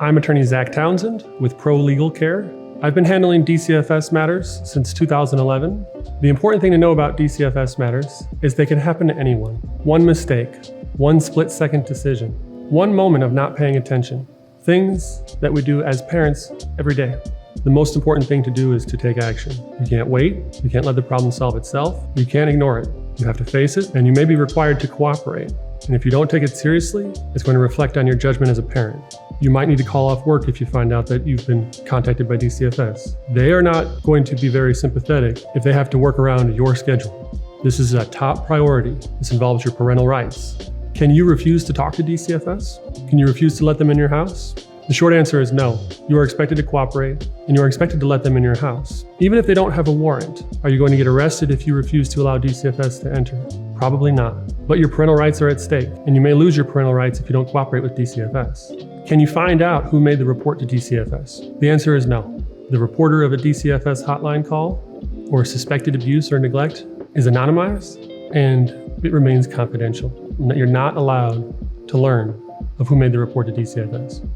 I'm Attorney Zach Townsend with Pro Legal Care. I've been handling DCFS matters since 2011. The important thing to know about DCFS matters is they can happen to anyone. One mistake, one split-second decision, one moment of not paying attention. Things that we do as parents every day. The most important thing to do is to take action. You can't wait. You can't let the problem solve itself. You can't ignore it. You have to face it, and you may be required to cooperate. And if you don't take it seriously, it's going to reflect on your judgment as a parent. You might need to call off work if you find out that you've been contacted by DCFS. They are not going to be very sympathetic if they have to work around your schedule. This is a top priority. This involves your parental rights. Can you refuse to talk to DCFS? Can you refuse to let them in your house? The short answer is no. You are expected to cooperate, and you are expected to let them in your house. Even if they don't have a warrant, are you going to get arrested if you refuse to allow DCFS to enter? Probably not. But your parental rights are at stake, and you may lose your parental rights if you don't cooperate with DCFS. Can you find out who made the report to DCFS? The answer is no. The reporter of a DCFS hotline call or suspected abuse or neglect is anonymized, and it remains confidential. You're not allowed to learn of who made the report to DCFS.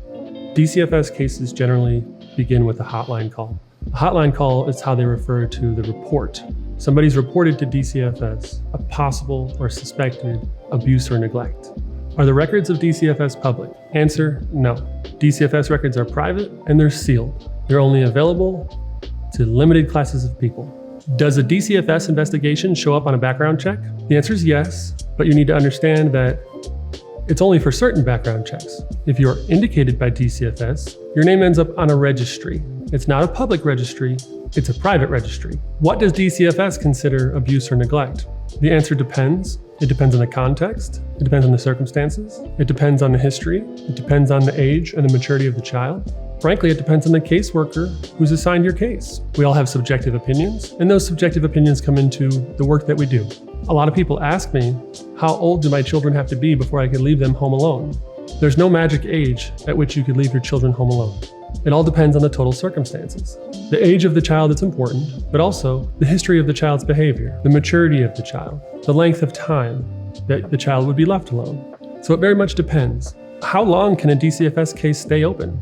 DCFS cases generally begin with a hotline call. A hotline call is how they refer to the report. Somebody's reported to DCFS a possible or suspected abuse or neglect. Are the records of DCFS public? Answer, no. DCFS records are private and they're sealed. They're only available to limited classes of people. Does a DCFS investigation show up on a background check? The answer is yes, but you need to understand that it's only for certain background checks. If you're indicated by DCFS, your name ends up on a registry. It's not a public registry, it's a private registry. What does DCFS consider abuse or neglect? The answer depends. It depends on the context, it depends on the circumstances, it depends on the history, it depends on the age and the maturity of the child. Frankly, it depends on the caseworker who's assigned your case. We all have subjective opinions, and those subjective opinions come into the work that we do. A lot of people ask me, how old do my children have to be before I can leave them home alone? There's no magic age at which you could leave your children home alone. It all depends on the total circumstances. The age of the child is important, but also the history of the child's behavior, the maturity of the child, the length of time that the child would be left alone. So it very much depends. How long can a DCFS case stay open?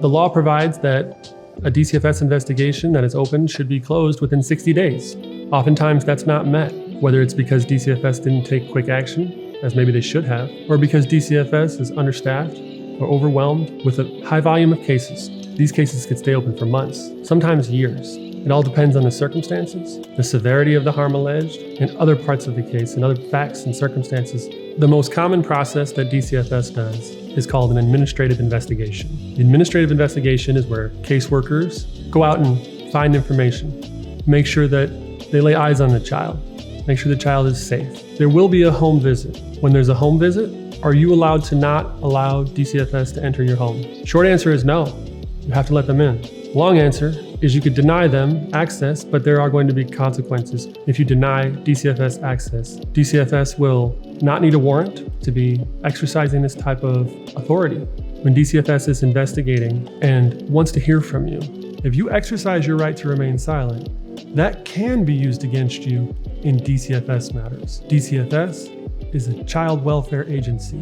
The law provides that a DCFS investigation that is open should be closed within 60 days. Oftentimes that's not met, whether it's because DCFS didn't take quick action, as maybe they should have, or because DCFS is understaffed or overwhelmed with a high volume of cases. These cases could stay open for months, sometimes years. It all depends on the circumstances, the severity of the harm alleged, and other parts of the case and other facts and circumstances. The most common process that DCFS does is called an administrative investigation. The administrative investigation is where caseworkers go out and find information, make sure that they lay eyes on the child, make sure the child is safe. There will be a home visit. When there's a home visit, are you allowed to not allow DCFS to enter your home? Short answer is no. You have to let them in. Long answer is you could deny them access, but there are going to be consequences if you deny DCFS access. DCFS will not need a warrant to be exercising this type of authority. When DCFS is investigating and wants to hear from you, if you exercise your right to remain silent, that can be used against you in DCFS matters. DCFS is a child welfare agency.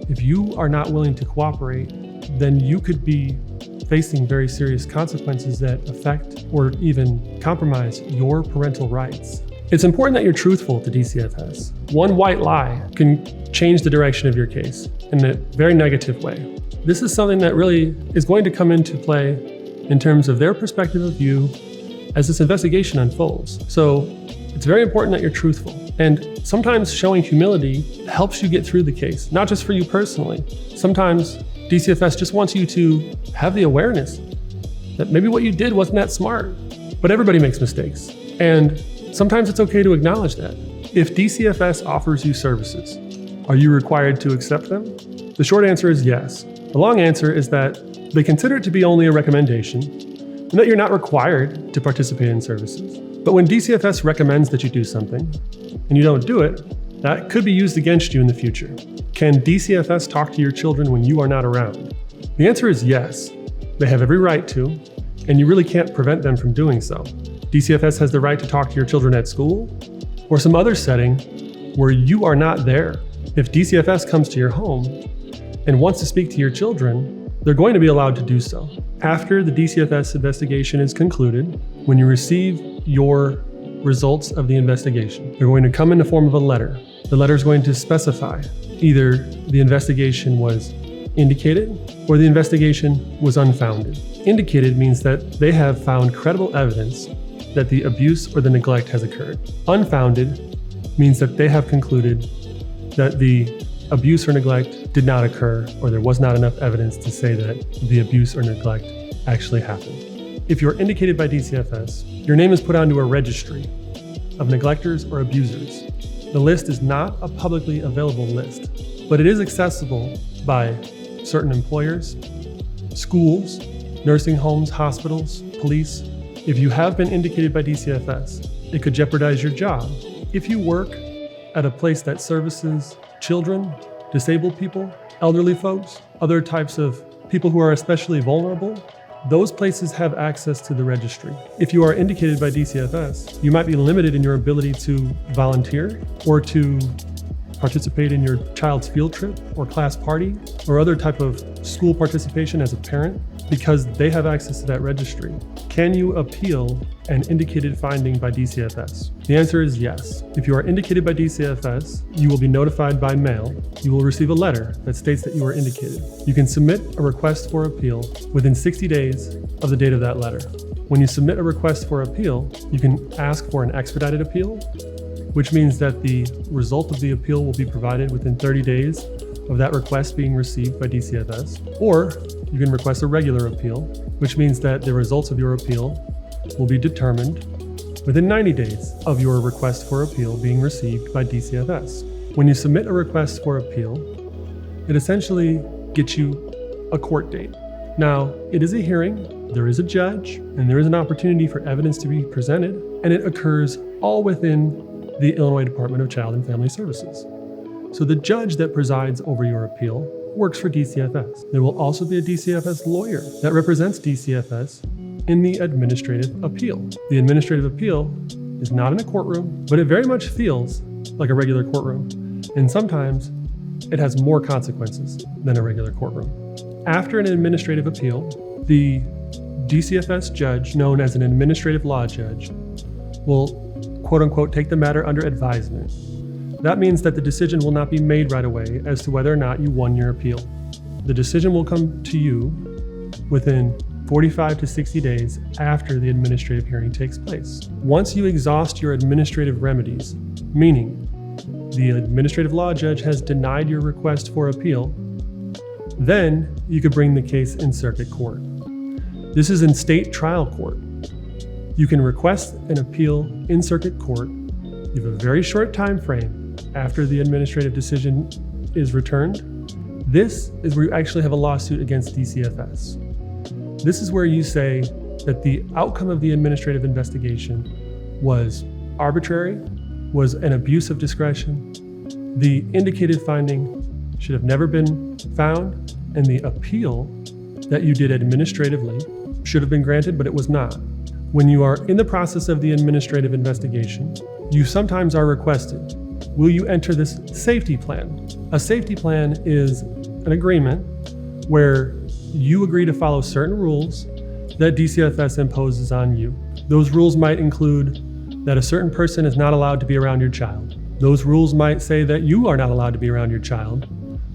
If you are not willing to cooperate, then you could be facing very serious consequences that affect or even compromise your parental rights. It's important that you're truthful to DCFS. One white lie can change the direction of your case in a very negative way. This is something that really is going to come into play in terms of their perspective of you as this investigation unfolds. So it's very important that you're truthful. And sometimes showing humility helps you get through the case, not just for you personally. Sometimes DCFS just wants you to have the awareness that maybe what you did wasn't that smart, but everybody makes mistakes. And sometimes it's okay to acknowledge that. If DCFS offers you services, are you required to accept them? The short answer is yes. The long answer is that they consider it to be only a recommendation and that you're not required to participate in services. But when DCFS recommends that you do something and you don't do it, that could be used against you in the future. Can DCFS talk to your children when you are not around? The answer is yes. They have every right to, and you really can't prevent them from doing so. DCFS has the right to talk to your children at school or some other setting where you are not there. If DCFS comes to your home and wants to speak to your children, they're going to be allowed to do so. After the DCFS investigation is concluded, when you receive your results of the investigation, they're going to come in the form of a letter. The letter is going to specify either the investigation was indicated or the investigation was unfounded. Indicated means that they have found credible evidence that the abuse or the neglect has occurred. Unfounded means that they have concluded that the abuse or neglect did not occur, or there was not enough evidence to say that the abuse or neglect actually happened. If you're indicated by DCFS, your name is put onto a registry of neglectors or abusers. The list is not a publicly available list, but it is accessible by certain employers, schools, nursing homes, hospitals, police. If you have been indicated by DCFS, it could jeopardize your job. If you work at a place that services children, disabled people, elderly folks, other types of people who are especially vulnerable, those places have access to the registry. If you are indicated by DCFS, you might be limited in your ability to volunteer or to participate in your child's field trip or class party or other type of school participation as a parent because they have access to that registry. Can you appeal an indicated finding by DCFS? The answer is yes. If you are indicated by DCFS, you will be notified by mail. You will receive a letter that states that you are indicated. You can submit a request for appeal within 60 days of the date of that letter. When you submit a request for appeal, you can ask for an expedited appeal, which means that the result of the appeal will be provided within 30 days of that request being received by DCFS, or you can request a regular appeal, which means that the results of your appeal will be determined within 90 days of your request for appeal being received by DCFS. When you submit a request for appeal, it essentially gets you a court date. Now, it is a hearing, there is a judge, and there is an opportunity for evidence to be presented, and it occurs all within the Illinois Department of Child and Family Services. So the judge that presides over your appeal works for DCFS. There will also be a DCFS lawyer that represents DCFS in the administrative appeal. The administrative appeal is not in a courtroom, but it very much feels like a regular courtroom. And sometimes it has more consequences than a regular courtroom. After an administrative appeal, the DCFS judge, known as an administrative law judge, will quote unquote take the matter under advisement. That means that the decision will not be made right away as to whether or not you won your appeal. The decision will come to you within 45 to 60 days after the administrative hearing takes place. Once you exhaust your administrative remedies, meaning the administrative law judge has denied your request for appeal, then you could bring the case in circuit court. This is in state trial court. You can request an appeal in circuit court. You have a very short time frame after the administrative decision is returned. This is where you actually have a lawsuit against DCFS. This is where you say that the outcome of the administrative investigation was arbitrary, was an abuse of discretion, the indicated finding should have never been found, and the appeal that you did administratively should have been granted, but it was not. When you are in the process of the administrative investigation, you sometimes are requested, will you enter this safety plan? A safety plan is an agreement where you agree to follow certain rules that DCFS imposes on you. Those rules might include that a certain person is not allowed to be around your child. Those rules might say that you are not allowed to be around your child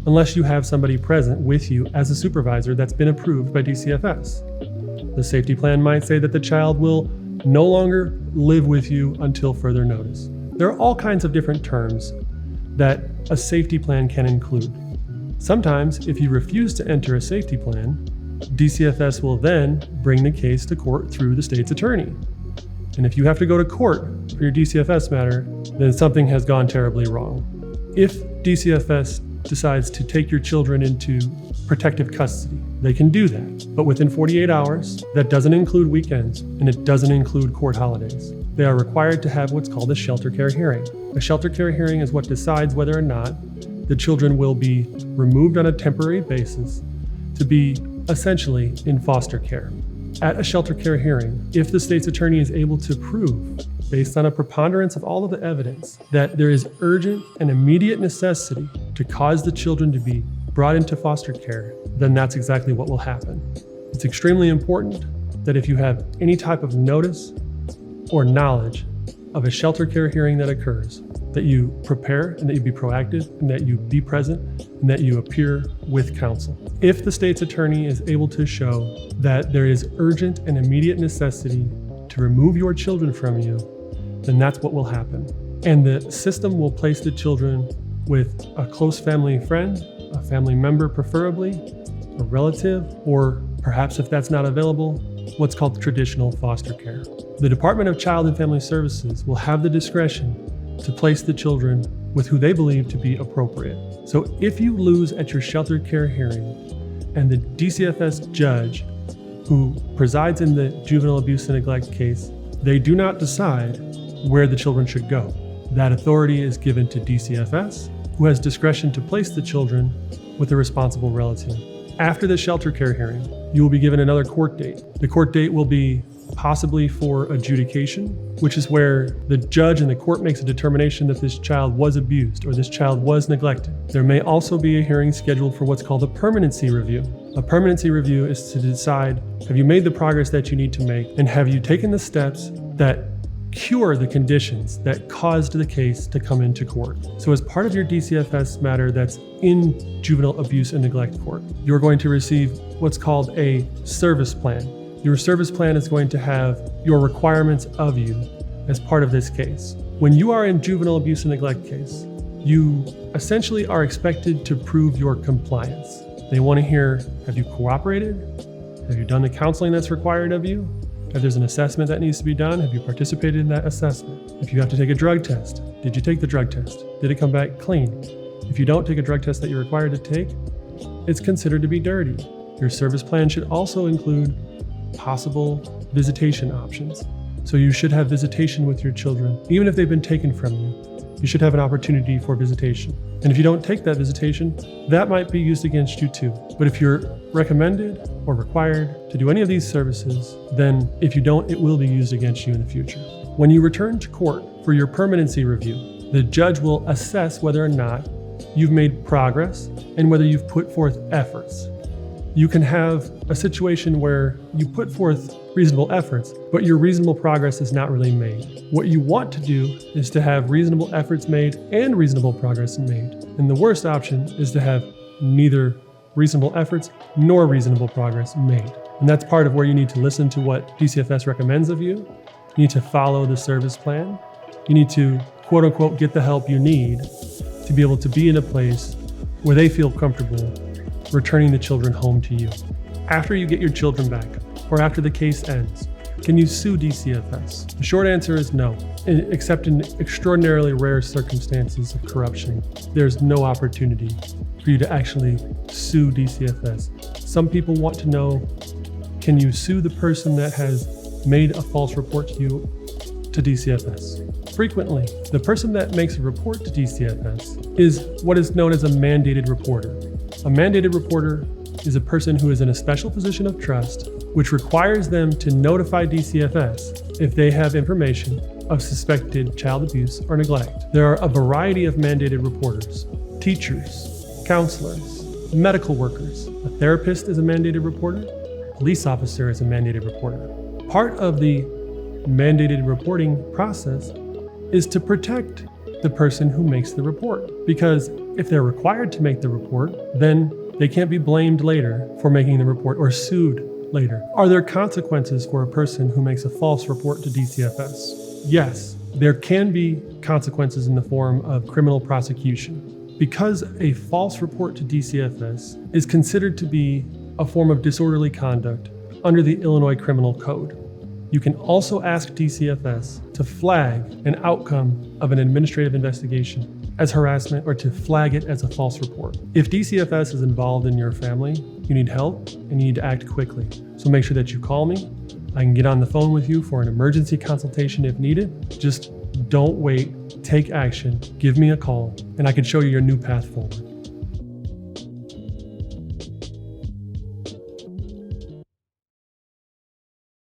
unless you have somebody present with you as a supervisor that's been approved by DCFS. The safety plan might say that the child will no longer live with you until further notice. There are all kinds of different terms that a safety plan can include. Sometimes, if you refuse to enter a safety plan, DCFS will then bring the case to court through the state's attorney. And if you have to go to court for your DCFS matter, then something has gone terribly wrong. If DCFS decides to take your children into protective custody, they can do that, but within 48 hours. That doesn't include weekends, and it doesn't include court holidays. They are required to have what's called a shelter care hearing. A shelter care hearing is what decides whether or not the children will be removed on a temporary basis to be essentially in foster care. At a shelter care hearing, if the state's attorney is able to prove, based on a preponderance of all of the evidence, that there is urgent and immediate necessity to cause the children to be brought into foster care, then that's exactly what will happen. It's extremely important that if you have any type of notice or knowledge of a shelter care hearing that occurs, that you prepare and that you be proactive and that you be present and that you appear with counsel. If the state's attorney is able to show that there is urgent and immediate necessity to remove your children from you, then that's what will happen. And the system will place the children with a close family friend, a family member preferably, a relative, or perhaps if that's not available, what's called traditional foster care. The Department of Child and Family Services will have the discretion to place the children with who they believe to be appropriate. So if you lose at your shelter care hearing and the DCFS judge who presides in the juvenile abuse and neglect case, they do not decide where the children should go, that authority is given to DCFS, who has discretion to place the children with a responsible relative. After the shelter care hearing, you will be given another court date. The court date will be possibly for adjudication, which is where the judge and the court makes a determination that this child was abused or this child was neglected. There may also be a hearing scheduled for what's called a permanency review. A permanency review is to decide, have you made the progress that you need to make, and have you taken the steps that cure the conditions that caused the case to come into court. So as part of your DCFS matter that's in juvenile abuse and neglect court, you're going to receive what's called a service plan. Your service plan is going to have your requirements of you as part of this case. When you are in juvenile abuse and neglect case, you essentially are expected to prove your compliance. They want to hear, have you cooperated? Have you done the counseling that's required of you? If there's an assessment that needs to be done, have you participated in that assessment? If you have to take a drug test, did you take the drug test? Did it come back clean? If you don't take a drug test that you're required to take, it's considered to be dirty. Your service plan should also include possible visitation options. So you should have visitation with your children. Even if they've been taken from you, you should have an opportunity for visitation. And if you don't take that visitation, that might be used against you too. But if you're recommended or required to do any of these services, then if you don't, it will be used against you in the future. When you return to court for your permanency review, the judge will assess whether or not you've made progress and whether you've put forth efforts. You can have a situation where you put forth reasonable efforts, but your reasonable progress is not really made. What you want to do is to have reasonable efforts made and reasonable progress made. And the worst option is to have neither reasonable efforts nor reasonable progress made. And that's part of where you need to listen to what DCFS recommends of you. You need to follow the service plan. You need to, quote unquote, get the help you need to be able to be in a place where they feel comfortable returning the children home to you. After you get your children back, or after the case ends, can you sue DCFS? The short answer is no. Except in extraordinarily rare circumstances of corruption, there's no opportunity for you to actually sue DCFS. Some people want to know, can you sue the person that has made a false report to you to DCFS? Frequently, the person that makes a report to DCFS is what is known as a mandated reporter. A mandated reporter is a person who is in a special position of trust, which requires them to notify DCFS if they have information of suspected child abuse or neglect. There are a variety of mandated reporters: teachers, counselors, medical workers. A therapist is a mandated reporter. A police officer is a mandated reporter. Part of the mandated reporting process is to protect the person who makes the report, because if they're required to make the report, then they can't be blamed later for making the report or sued later. Are there consequences for a person who makes a false report to DCFS? Yes, there can be consequences in the form of criminal prosecution. Because a false report to DCFS is considered to be a form of disorderly conduct under the Illinois Criminal Code, you can also ask DCFS to flag an outcome of an administrative investigation as harassment or to flag it as a false report. If DCFS is involved in your family, you need help and you need to act quickly. So make sure that you call me. I can get on the phone with you for an emergency consultation if needed. Just don't wait, take action, give me a call, and I can show you your new path forward.